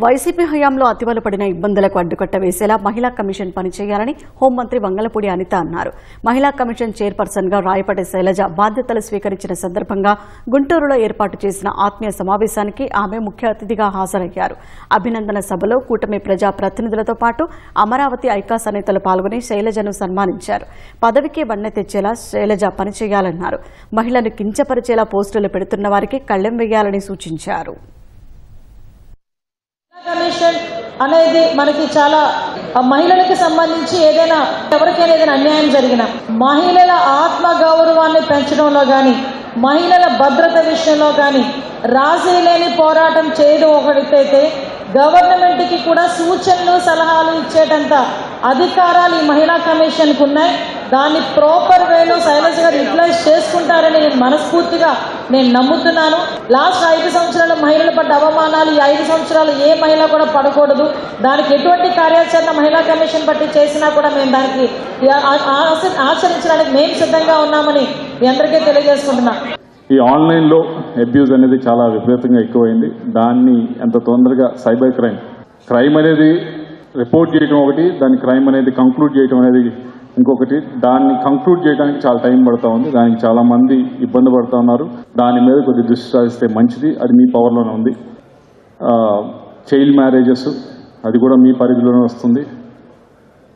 YCP హయాంలో అతివల పడిన ఇబ్బందులకు అడ్డుకట్ట వేసేలా మహిళా కమిషన్ పనిచేయాలని హోంమంత్రి వంగలపూడి అనిత అన్నారు. మహిళా కమిషన్ చైర్పర్సన్ గా రాయపటి శైలజ బాధ్యతలు స్వీకరించిన సందర్భంగా గుంటూరులో ఏర్పాటు చేసిన ఆత్మీయ సమావేశానికి ఆమె ముఖ్య అతిథిగా హాజరయ్యారు. అభినందన సభలో కూటమి ప్రజా ప్రతినిధులతో పాటు అమరావతి ఐకాస నేతలు పాల్గొని శైలజను సన్మానించారు. పదవికి వన్నె తెచ్చేలా శైలజ పనిచేయాలన్నారు. మహిళను కించపరిచేలా పోస్టులు పెడుతున్న వారికి కళ్లెం వేయాలని సూచించారు. కమిషన్ అనేది మనకి చాలా మహిళలకు సంబంధించి ఏదైనా ఎవరికైనా ఏదైనా అన్యాయం జరిగినా మహిళల ఆత్మ గౌరవాన్ని పెంచడంలో కానీ మహిళల భద్రత విషయంలో కానీ రాజీ లేని పోరాటం చేయడం ఒకటైతే గవర్నమెంట్కి కూడా సూచనలు సలహాలు ఇచ్చేటంత అధికారాలు ఈ మహిళా కమిషన్కు ఉన్నాయి. దాన్ని ప్రాపర్ వేలో శైలజ గారు యూటిలైజ్ చేసుకుంటారని నేను మనస్ఫూర్తిగా నమ్ముతున్నాను. లాస్ట్ 5 సంవత్సరాలు మహిళలు పడ్డ అవమానాలు ఈ 5 సంవత్సరాలు ఏ మహిళ కూడా పడకూడదు. దానికి ఎటువంటి కార్యాచరణ మహిళా కమిషన్ బట్టి చేసినా కూడా మేము దానికి ఆచరించడానికి మేము సిద్ధంగా ఉన్నామని మీ అందరికీ తెలియజేసుకుంటున్నాం. ఈ ఆన్లైన్లో అబ్యూజ్ అనేది చాలా విపరీతంగా ఎక్కువైంది. దాన్ని ఎంత తొందరగా సైబర్ క్రైమ్ అనేది రిపోర్ట్ చేయడం ఒకటి, దాని క్రైమ్ అనేది కంక్లూడ్ చేయడం అనేది ఇంకొకటి. దాన్ని కంక్లూడ్ చేయడానికి చాలా టైం పడుతూ ఉంది. దానికి చాలామంది ఇబ్బంది పడుతూ ఉన్నారు. దాని మీద కొద్ది దృష్టి సాధిస్తే మంచిది. అది మీ పవర్లోనే ఉంది. చైల్డ్ మ్యారేజెస్ అది కూడా మీ పరిధిలోనే వస్తుంది.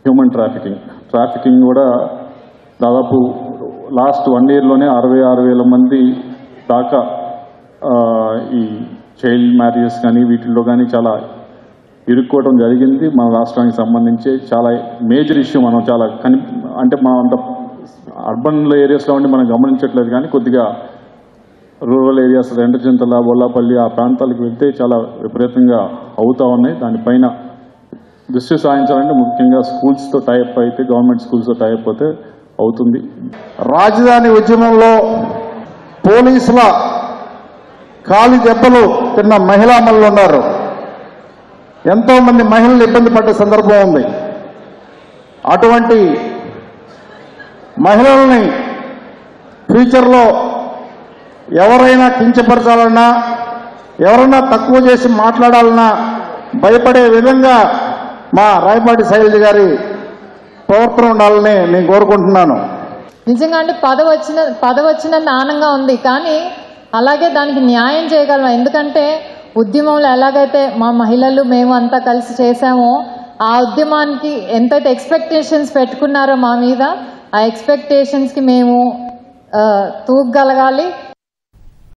హ్యూమన్ ట్రాఫికింగ్ కూడా దాదాపు లాస్ట్ 1 yearలోనే 66,000 మంది దాకా ఈ చైల్డ్ మ్యారేజెస్ కానీ వీటిల్లో కానీ చాలా ఇరుక్కోవడం జరిగింది. మన రాష్ట్రానికి సంబంధించి చాలా మేజర్ ఇష్యూ. మనం చాలా అంటే మనం అంత అర్బన్ ఏరియాస్లో ఉండి మనం గమనించట్లేదు, కానీ కొద్దిగా రూరల్ ఏరియాస్ రెంటచింతల, బొల్లాపల్లి ఆ ప్రాంతాలకు వెళ్తే చాలా విపరీతంగా అవుతూ ఉన్నాయి. దానిపైన దృష్టి సాధించాలంటే ముఖ్యంగా స్కూల్స్తో టైప్ అయితే, గవర్నమెంట్ స్కూల్స్తో టైప్ అయితే అవుతుంది. రాజధాని ఉద్యమంలో పోలీసుల కాలి దెబ్బలు తిన్న మహిళామణులు ఉన్నారు. ఎంతో మంది మహిళలు ఇబ్బంది పడ్డ సందర్భం ఉంది. అటువంటి మహిళల్ని ఫ్యూచర్లో ఎవరైనా కించపరచాలన్నా, ఎవరైనా తక్కువ చేసి మాట్లాడాలన్నా భయపడే విధంగా మా రాయపాటి శైలజ గారి ప్రవర్తన ఉండాలని నేను కోరుకుంటున్నాను. నిజంగా అంటే పదవి వచ్చినంత ఆనందంగా ఉంది, కానీ అలాగే దానికి న్యాయం చేయగలం. ఎందుకంటే ఉద్యమంలో ఎలాగైతే మా మహిళలు మేము అంతా కలిసి చేశామో ఆ ఉద్యమానికి ఎంతైతే ఎక్స్పెక్టేషన్స్ పెట్టుకున్నారో మా మీద, ఆ ఎక్స్పెక్టేషన్స్కి మేము తూగగలగాలి.